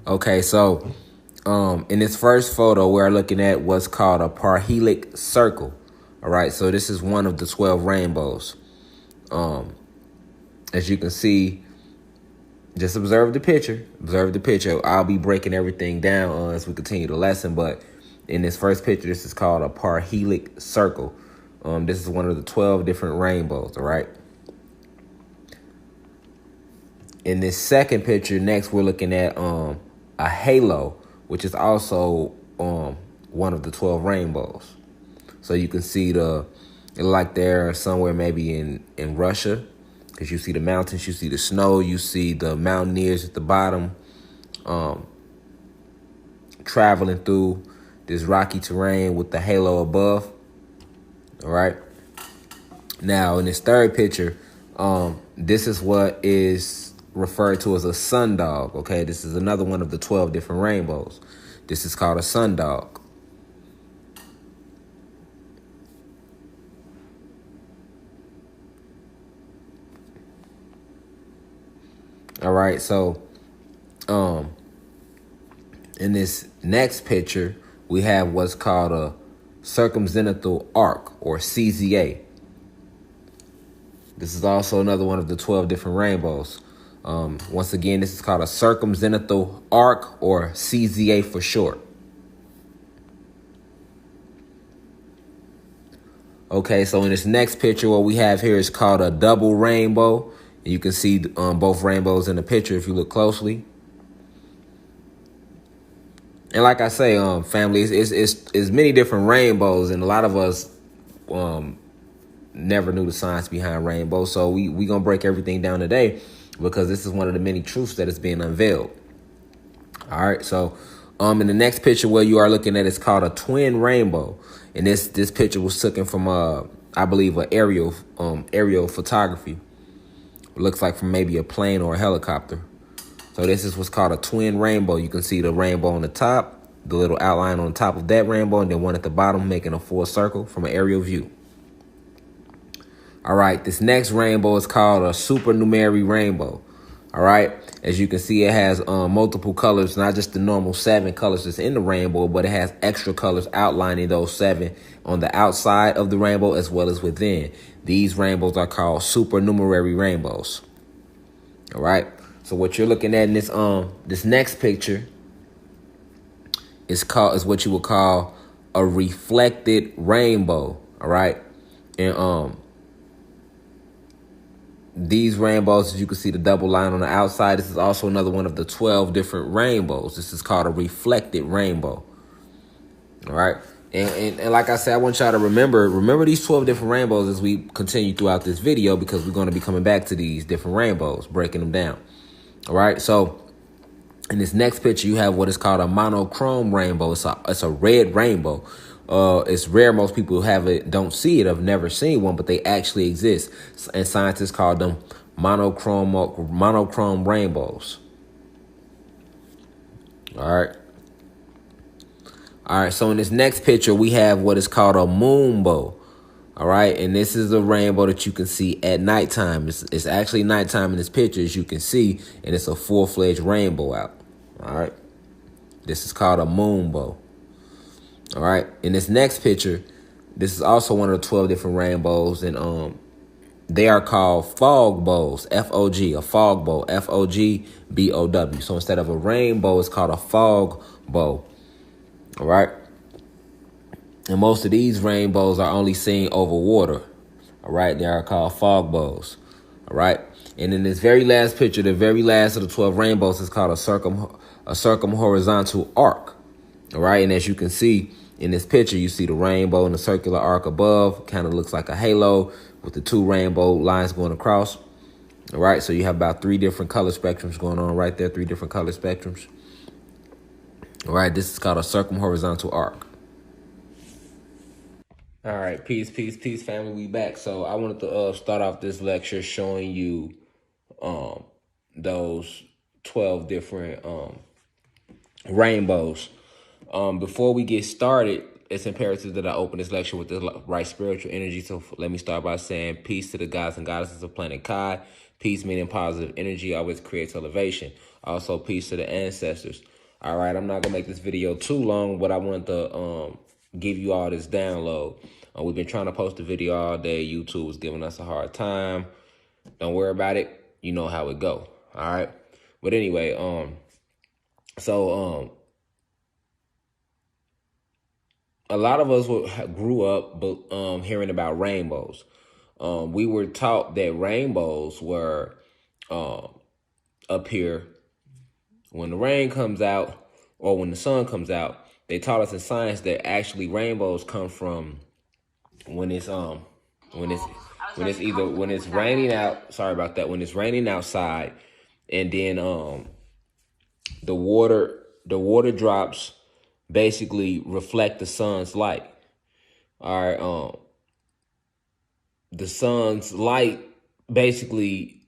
Okay, so in this first photo, we're looking at what's called a parhelic circle. All right, so this is one of the 12 rainbows. As you can see, just observe the picture. Observe the picture. I'll be breaking everything down as we continue the lesson, but in this first picture, this is called a parhelic circle. This is one of the 12 different rainbows, all right? In this second picture, next we're looking at a halo, which is also one of the 12 rainbows. So you can see like they're somewhere maybe in Russia, because you see the mountains, you see the snow, you see the mountaineers at the bottom traveling through this rocky terrain with the halo above. All right. Now, in this third picture, this is what is referred to as a sundog. Okay, this is another one of the 12 different rainbows. This is called a sundog. All right, so in this next picture, we have what's called a circumzenithal arc, or CZA. This is also another one of the 12 different rainbows. Once again, this is called a circumzenithal arc, or CZA for short. Okay, so in this next picture, what we have here is called a double rainbow. You can see both rainbows in the picture if you look closely. And like I say, family, it's many different rainbows, and a lot of us never knew the science behind rainbows. So we gonna break everything down today, because this is one of the many truths that is being unveiled. All right, so in the next picture, what you are looking at is called a twin rainbow, and this picture was taken from I believe an aerial photography. It looks like from maybe a plane or a helicopter. So this is what's called a twin rainbow. You can see the rainbow on the top, the little outline on the top of that rainbow, and then one at the bottom making a full circle from an aerial view. All right, this next rainbow is called a supernumerary rainbow. All right, as you can see, it has multiple colors, not just the normal 7 colors that's in the rainbow, but it has extra colors outlining those 7 on the outside of the rainbow as well as within. These rainbows are called supernumerary rainbows. All right. So what you're looking at in this next picture is what you would call a reflected rainbow. All right, and these rainbows, as you can see the double line on the outside, this is also another one of the 12 different rainbows. This is called a reflected rainbow. All right, and like I said, I want y'all to remember these 12 different rainbows as we continue throughout this video, because we're going to be coming back to these different rainbows, breaking them down. All right, so in this next picture, you have what is called a monochrome rainbow. It's a red rainbow. It's rare. Most people don't see it. I've never seen one, but they actually exist. And scientists call them monochrome rainbows. All right. All right, so in this next picture, we have what is called a moonbow. All right, and this is a rainbow that you can see at nighttime. It's actually nighttime in this picture, as you can see, and it's a full-fledged rainbow out. All right, this is called a moonbow. All right, in this next picture, this is also one of the 12 different rainbows, and they are called fog bows, F-O-G, a fog bow, F-O-G-B-O-W. So instead of a rainbow, it's called a fog bow. All right. And most of these rainbows are only seen over water. All right. They are called fog bows. All right. And in this very last picture, the very last of the 12 rainbows is called a circumhorizontal arc. All right. And as you can see in this picture, you see the rainbow and the circular arc above. Kind of looks like a halo with the 2 rainbow lines going across. All right. So you have about 3 different color spectrums going on right there. 3 different color spectrums. All right. This is called a circumhorizontal arc. All right, peace, family. We back. So I wanted to start off this lecture showing you those 12 different rainbows. Before we get started, it's imperative that I open this lecture with the right spiritual energy. So let me start by saying peace to the gods and goddesses of planet Kai. Peace meaning positive energy always creates elevation. Also, peace to the ancestors. All right, I'm not gonna make this video too long, but I wanted to give you all this download. We've been trying to post a video all day. YouTube was giving us a hard time. Don't worry about it. You know how it go. All right. But anyway, a lot of us grew up hearing about rainbows. We were taught that rainbows were up here when the rain comes out or when the sun comes out. They taught us in science that actually rainbows come from when it's raining out. Sorry about that. When it's raining outside, and then the water drops basically reflect the sun's light. All right. The sun's light basically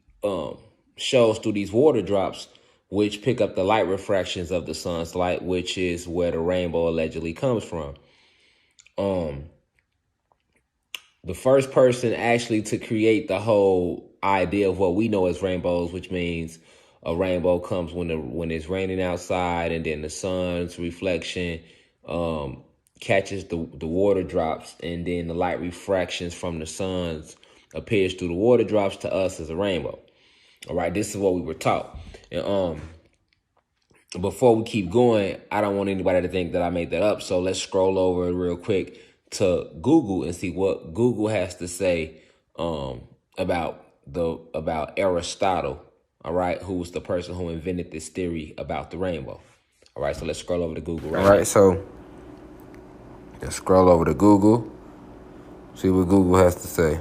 shows through these water drops, which pick up the light refractions of the sun's light, which is where the rainbow allegedly comes from. The first person actually to create the whole idea of what we know as rainbows, which means a rainbow comes when it's raining outside, and then the sun's reflection catches the water drops, and then the light refractions from the sun's appears through the water drops to us as a rainbow. All right, this is what we were taught. And before we keep going, I don't want anybody to think that I made that up. So let's scroll over real quick to Google and see what Google has to say about Aristotle. All right, who was the person who invented this theory about the rainbow. All right, so let's scroll over to Google. All right, so let's scroll over to Google, see what Google has to say.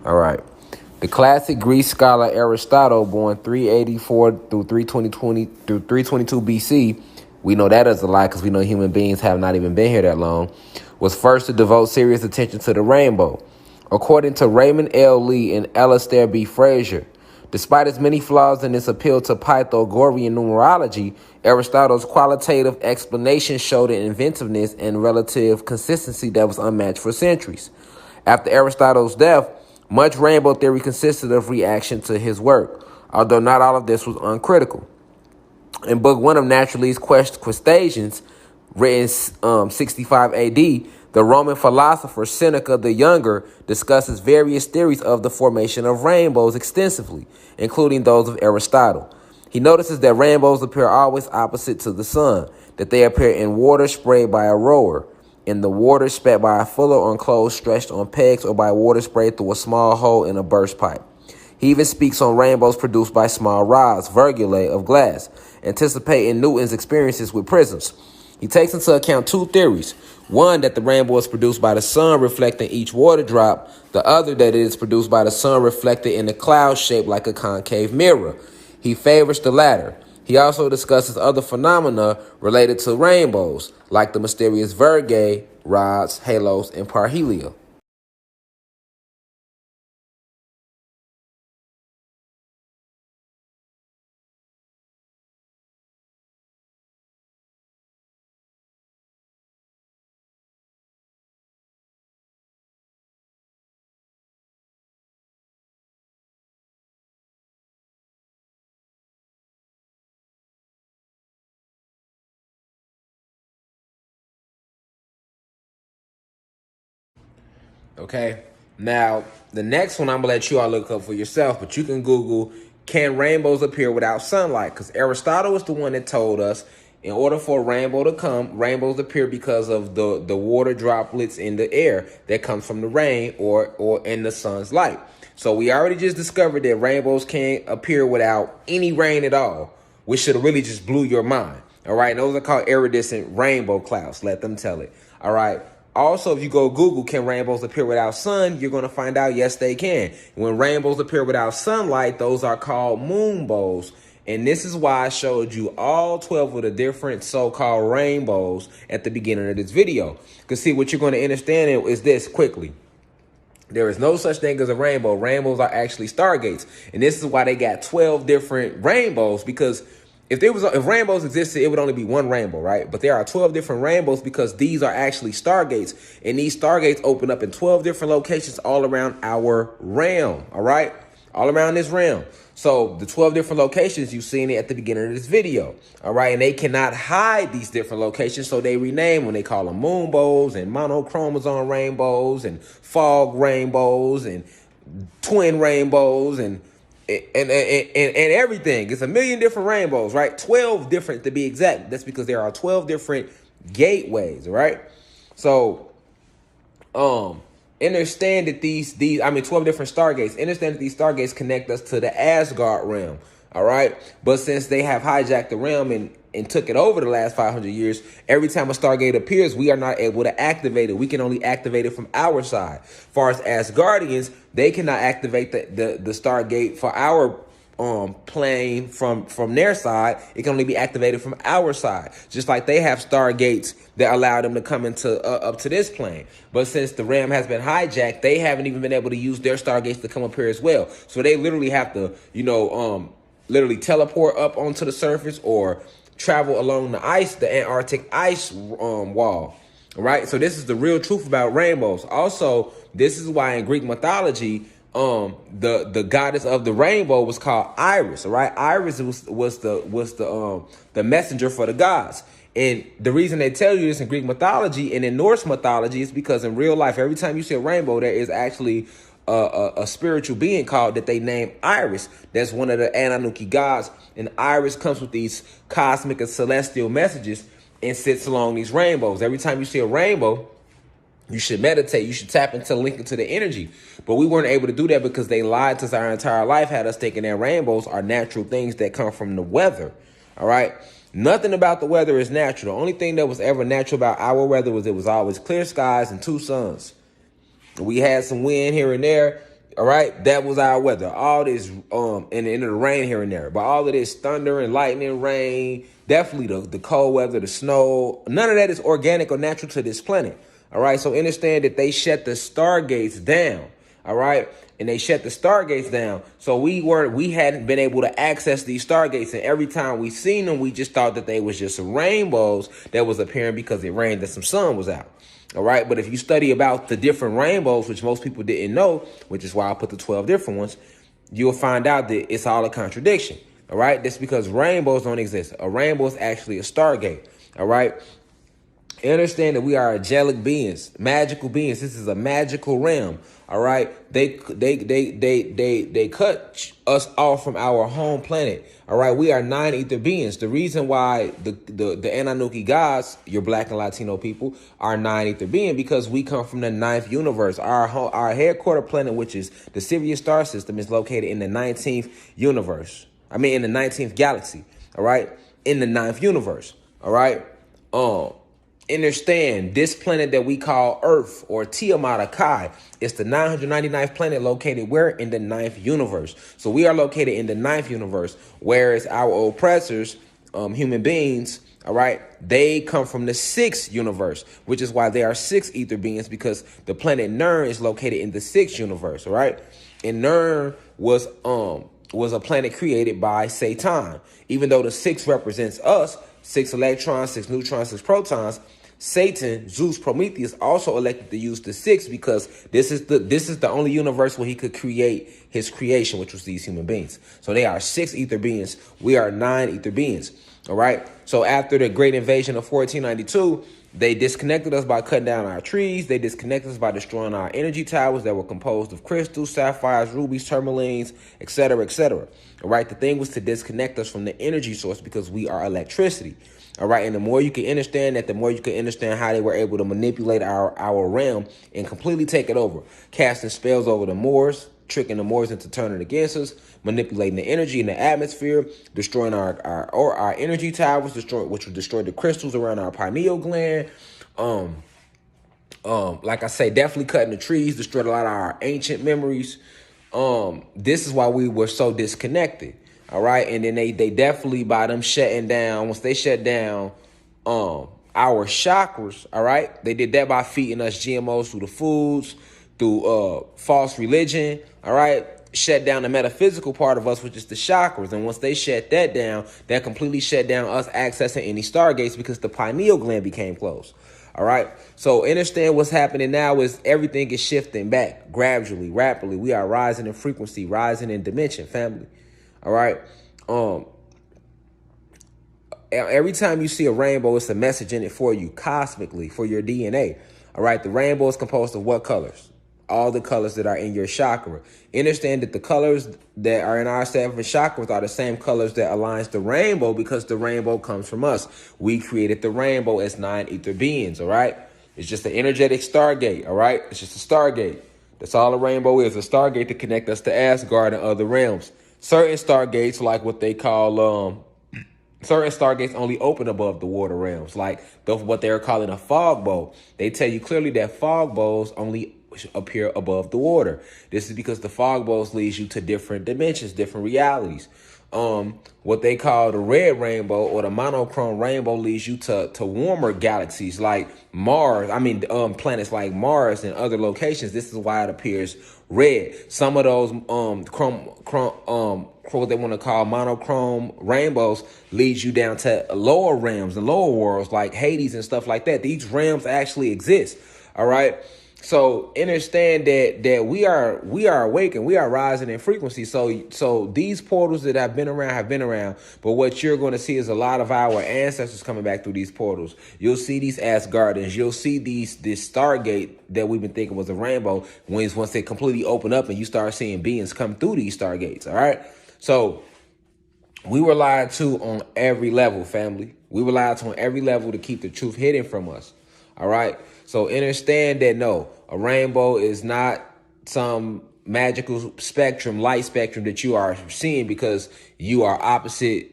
All right. The classic Greek scholar Aristotle, born 384 through 322 BC, we know that is a lie because we know human beings have not even been here that long, was first to devote serious attention to the rainbow. According to Raymond L. Lee and Alistair B. Fraser, despite its many flaws in its appeal to Pythagorean numerology, Aristotle's qualitative explanation showed an inventiveness and relative consistency that was unmatched for centuries. After Aristotle's death, much rainbow theory consisted of reaction to his work, although not all of this was uncritical. In Book 1 of Naturalie's Quotations, written 65 AD, the Roman philosopher Seneca the Younger discusses various theories of the formation of rainbows extensively, including those of Aristotle. He notices that rainbows appear always opposite to the sun, that they appear in water sprayed by a rower, in the water spat by a fuller or enclosed stretched on pegs, or by water sprayed through a small hole in a burst pipe. He even speaks on rainbows produced by small rods, virgulae of glass, anticipating Newton's experiences with prisms. He takes into account two theories. One, that the rainbow is produced by the sun reflecting each water drop. The other, that it is produced by the sun reflected in a cloud shaped like a concave mirror. He favors the latter. He also discusses other phenomena related to rainbows, like the mysterious virgae, rods, halos, and parhelia. Okay, now the next one I'm gonna let you all look up for yourself, but you can Google, can rainbows appear without sunlight? Because Aristotle was the one that told us in order for a rainbow to come, rainbows appear because of the water droplets in the air that comes from the rain or in the sun's light. So we already just discovered that rainbows can't appear without any rain at all, which should have really just blew your mind. All right, those are called iridescent rainbow clouds. Let them tell it. All right. Also, if you go Google, can rainbows appear without sun? You're going to find out, yes, they can. When rainbows appear without sunlight, those are called moonbows. And this is why I showed you all 12 of the different so-called rainbows at the beginning of this video. Because see, what you're going to understand is this quickly. There is no such thing as a rainbow. Rainbows are actually stargates. And this is why they got 12 different rainbows, because if rainbows existed, it would only be one rainbow, right? But there are 12 different rainbows because these are actually stargates. And these stargates open up in 12 different locations all around our realm, all right? all around this realm. So the 12 different locations, you've seen it at the beginning of this video. All right. And they cannot hide these different locations. So they rename when they call them moonbows and monochromosome rainbows and fog rainbows and twin rainbows and everything. It's a million different rainbows, right? 12 different to be exact. That's because there are 12 different gateways, right? So, understand that these 12 different stargates. Understand that these stargates connect us to the Asgard realm. All right. But since they have hijacked the realm and took it over the last 500 years, every time a stargate appears, we are not able to activate it. We can only activate it from our side. As far as Asgardians, they cannot activate the stargate for our plane from their side. It can only be activated from our side, just like they have stargates that allow them to come into up to this plane. But since the realm has been hijacked, they haven't even been able to use their stargates to come up here as well. So they literally have to, literally teleport up onto the surface or travel along the Antarctic ice wall. All right. So this is the real truth about rainbows. Also, this is why in Greek mythology, the goddess of the rainbow was called Iris. All right. Iris was the messenger for the gods. And the reason they tell you this in Greek mythology and in Norse mythology is because in real life, every time you see a rainbow, there is actually a spiritual being called that they name Iris. That's one of the Anunnaki gods. And Iris comes with these cosmic and celestial messages and sits along these rainbows. Every time you see a rainbow, you should meditate. You should tap into, link into the energy. But we weren't able to do that because they lied to us our entire life, had us thinking that rainbows are natural things that come from the weather. All right. Nothing about the weather is natural. The only thing that was ever natural about our weather was it was always clear skies and two suns. We had some wind here and there. All right. That was our weather. All this and the rain here and there. But all of this thunder and lightning, rain, definitely the cold weather, the snow. None of that is organic or natural to this planet. All right. So understand that they shut the stargates down. All right. And they shut the stargates down. So we hadn't been able to access these stargates. And every time we seen them, we just thought that they was just rainbows that was appearing because it rained and some sun was out. All right. But if you study about the different rainbows, which most people didn't know, which is why I put the 12 different ones, you'll find out that it's all a contradiction. All right. That's because rainbows don't exist. A rainbow is actually a stargate. All right. Understand that we are angelic beings, magical beings. This is a magical realm. All right. They cut us off from our home planet. All right. We are 9 ether beings. The reason why the Anunnaki gods, your Black and Latino people, are 9 ether being because we come from the 9th universe. Our headquarter planet, which is the Sirius star system, is located in the 19th universe. I mean, in the 19th galaxy. All right. In the 9th universe. All right. Understand this planet that we call Earth or Tiamat Akai is the 999th planet located where? In the 9th universe. So we are located in the 9th universe, whereas our oppressors, human beings, all right, they come from the 6th universe, which is why they are 6 ether beings because the planet Nern is located in the 6th universe, all right? And Nern was a planet created by Satan. Even though the 6 represents us, 6 electrons, 6 neutrons, 6 protons, Satan, Zeus, Prometheus also elected to use the 6 because this is the only universe where he could create his creation, which was these human beings. So they are 6 ether beings. We are 9 ether beings. All right. So after the great invasion of 1492, they disconnected us by cutting down our trees. They disconnected us by destroying our energy towers that were composed of crystals, sapphires, rubies, tourmalines, etc., etc. All right. The thing was to disconnect us from the energy source because we are electricity. All right. And the more you can understand that, the more you can understand how they were able to manipulate our realm and completely take it over, casting spells over the Moors, tricking the Moors into turning against us, manipulating the energy in the atmosphere, destroying our energy towers, which would destroy the crystals around our pineal gland. Like I say, definitely cutting the trees, destroyed a lot of our ancient memories. This is why we were so disconnected. All right. And then they definitely, by them shutting down, once they shut down our chakras, all right, they did that by feeding us GMOs through the foods, through false religion, all right, shut down the metaphysical part of us, which is the chakras. And once they shut that down, that completely shut down us accessing any stargates because the pineal gland became closed. All right. So understand what's happening now is everything is shifting back gradually, rapidly. We are rising in frequency, rising in dimension, family. All right. Every time you see a rainbow, it's a message in it for you, cosmically, for your DNA. All right. The rainbow is composed of what colors? All the colors that are in your chakra. Understand that the colors that are in our seven chakras are the same colors that aligns the rainbow, because the rainbow comes from us. We created the rainbow as 9 ether beings. All right. It's just an energetic stargate. All right. It's just a stargate. That's all a rainbow is, a stargate to connect us to Asgard and other realms. Certain stargates, like what they call certain stargates, only open above the water realms, like what they're calling a fog bowl. They tell you clearly that fog bowls only appear above the water. This is because the fog bowls leads you to different dimensions, different realities. What they call the red rainbow or the monochrome rainbow leads you to warmer galaxies like Mars. Planets like Mars and other locations. This is why it appears red. Some of those what they want to call monochrome rainbows leads you down to lower realms and lower worlds like Hades and stuff like that. These realms actually exist. All right. So understand that we are awake and we are rising in frequency. So these portals that have been around. But what you're going to see is a lot of our ancestors coming back through these portals. You'll see these Asgardians. You'll see this Stargate that we've been thinking was a rainbow. Once they completely open up and you start seeing beings come through these Stargates. All right. So we were lied to on every level, family. We were lied to on every level to keep the truth hidden from us. All right. So understand that no, a rainbow is not some magical spectrum, light spectrum that you are seeing because you are opposite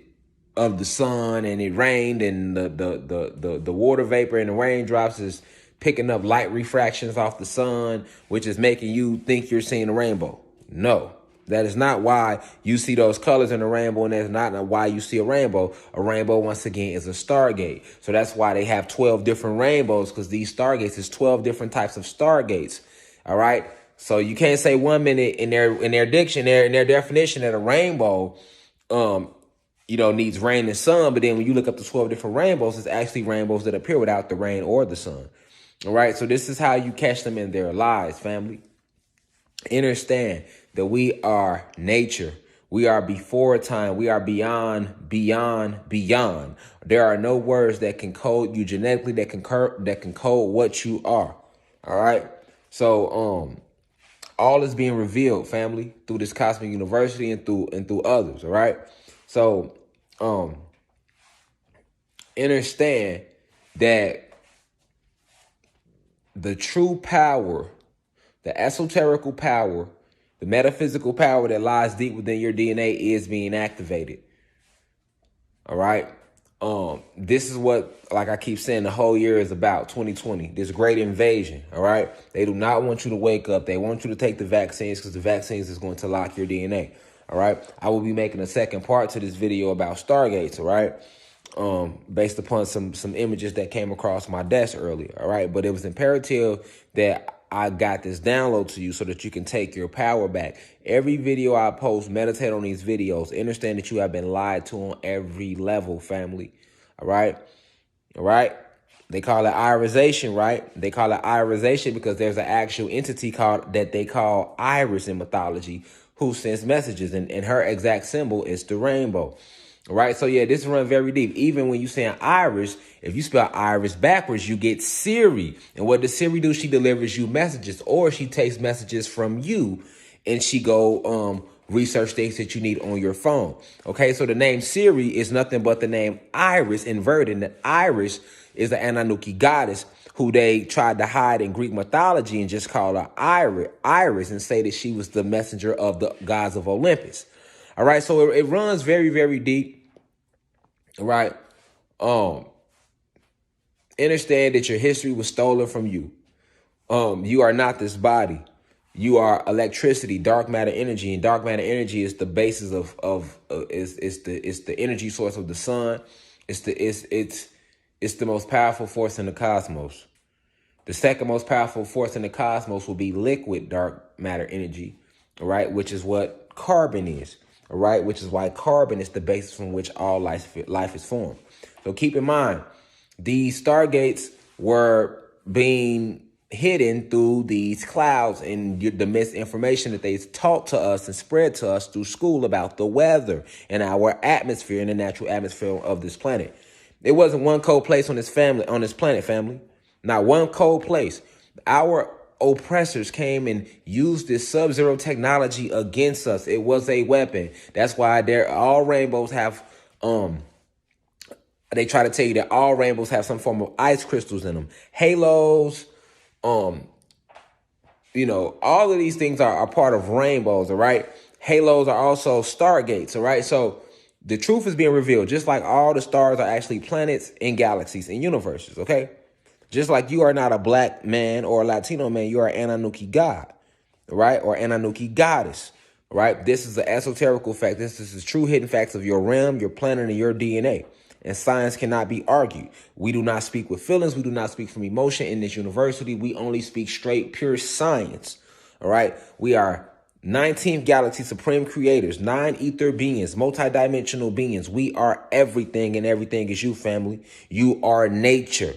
of the sun and it rained and the water vapor and the raindrops is picking up light refractions off the sun, which is making you think you're seeing a rainbow. No. That is not why you see those colors in the rainbow, and that's not why you see a rainbow. A rainbow, once again, is a stargate. So that's why they have 12 different rainbows, because these stargates is 12 different types of stargates. All right. So you can't say 1 minute in their dictionary, in their definition, that a rainbow, needs rain and sun. But then when you look up the 12 different rainbows, it's actually rainbows that appear without the rain or the sun. All right. So this is how you catch them in their lies, family. Understand that we are nature. We are before time. We are beyond. There are no words that can code you genetically that can code what you are. All right. So all is being revealed, family, through this cosmic university and through others. All right. So understand that the true power, the esoterical power, the metaphysical power that lies deep within your DNA is being activated. All right. This is what, like I keep saying, the whole year is about 2020, this great invasion. All right. They do not want you to wake up. They want you to take the vaccines because the vaccines is going to lock your DNA. All right. I will be making a second part to this video about Stargates. All right. Based upon some images that came across my desk earlier. All right. But it was imperative that I got this download to you so that you can take your power back. Every video I post, meditate on these videos. Understand that you have been lied to on every level, family. All right. All right. They call it irisation, right? They call it irisation because there's an actual entity that they call Iris in mythology who sends messages. And her exact symbol is the rainbow. All right. So, yeah, this runs very deep. Even when you say iris, if you spell iris backwards, you get Siri. And what does Siri do? She delivers you messages, or she takes messages from you and she go research things that you need on your phone. OK, so the name Siri is nothing but the name Iris inverted. And Iris is the Anunnaki goddess who they tried to hide in Greek mythology and just call her Iris and say that she was the messenger of the gods of Olympus. All right. So it runs very, very deep. All right. Understand that your history was stolen from you. You are not this body. You are electricity, dark matter energy, and dark matter energy is the basis is the energy source of the sun. It's the most powerful force in the cosmos. The second most powerful force in the cosmos will be liquid dark matter energy. All right, which is what carbon is. All right, which is why carbon is the basis from which all life is formed. So keep in mind, these stargates were being hidden through these clouds and the misinformation that they taught to us and spread to us through school about the weather and our atmosphere and the natural atmosphere of this planet. There wasn't one cold place on this planet, family. Not one cold place. Our oppressors came and used this sub-zero technology against us. It was a weapon. That's why all rainbows have they try to tell you that all rainbows have some form of ice crystals in them. Halos, all of these things are part of rainbows, all right? Halos are also stargates, all right? So the truth is being revealed, just like all the stars are actually planets and galaxies and universes, okay? Just like you are not a black man or a Latino man, you are an Anunnaki god, right? Or Anunnaki goddess, right? This is an esoterical fact. This is the true hidden facts of your realm, your planet, and your DNA. And science cannot be argued. We do not speak with feelings. We do not speak from emotion in this university. We only speak straight, pure science. All right. We are 19th galaxy supreme creators, 9 ether beings, multidimensional beings. We are everything, and everything is you, family. You are nature.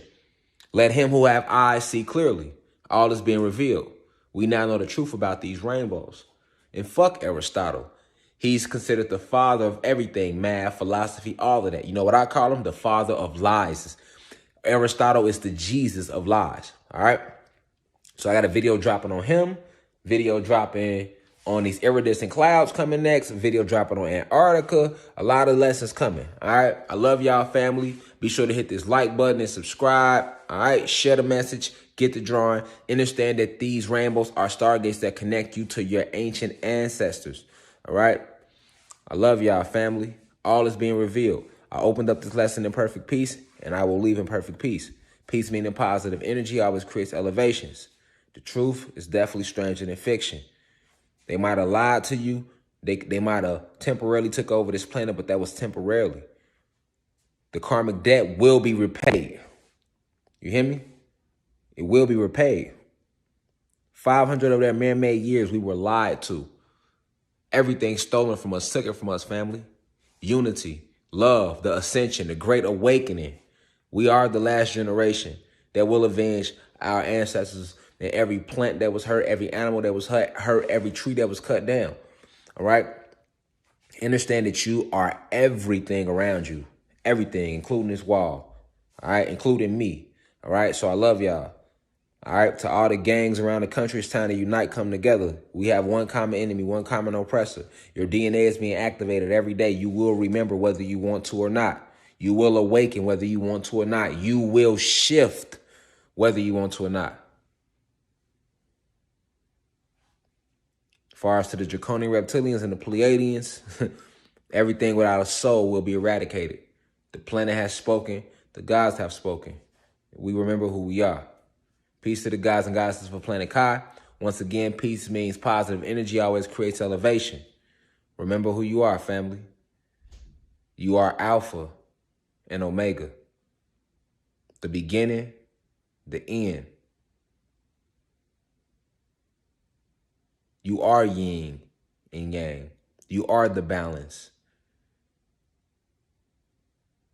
Let him who have eyes see clearly. All is being revealed. We now know the truth about these rainbows. And fuck Aristotle. He's considered the father of everything, math, philosophy, all of that. You know what I call him? The father of lies. Aristotle is the Jesus of lies. All right. So I got a video dropping on him, video dropping on these iridescent clouds coming next, video dropping on Antarctica. A lot of lessons coming. All right. I love y'all, family. Be sure to hit this like button and subscribe. All right. Share the message. Get the drawing. Understand that these rainbows are stargates that connect you to your ancient ancestors. All right. I love y'all, family. All is being revealed. I opened up this lesson in perfect peace, and I will leave in perfect peace. Peace meaning positive energy always creates elevations. The truth is definitely stranger than fiction. They might have lied to you. They might have temporarily took over this planet, but that was temporarily. The karmic debt will be repaid. You hear me? It will be repaid. 500 of their man-made years we were lied to. Everything stolen from us, took it from us, family. Unity, love, the ascension, the great awakening. We are the last generation that will avenge our ancestors and every plant that was hurt, every animal that was hurt, every tree that was cut down. All right? Understand that you are everything around you. Everything, including this wall. All right? Including me. All right? So I love y'all. All right, to all the gangs around the country, it's time to unite, come together. We have one common enemy, one common oppressor. Your DNA is being activated every day. You will remember whether you want to or not. You will awaken whether you want to or not. You will shift whether you want to or not. As far as to the draconian reptilians and the Pleiadians, everything without a soul will be eradicated. The planet has spoken. The gods have spoken. We remember who we are. Peace to the gods and goddesses for Planet Kai. Once again, peace means positive energy always creates elevation. Remember who you are, family. You are Alpha and Omega. The beginning, the end. You are yin and yang. You are the balance.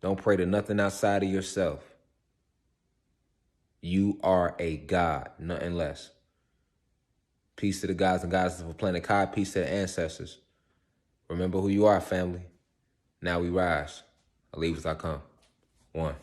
Don't pray to nothing outside of yourself. You are a God, nothing less. Peace to the gods and goddesses of Planet Kai. Peace to the ancestors. Remember who you are, family. Now we rise. I leave as I come. 1.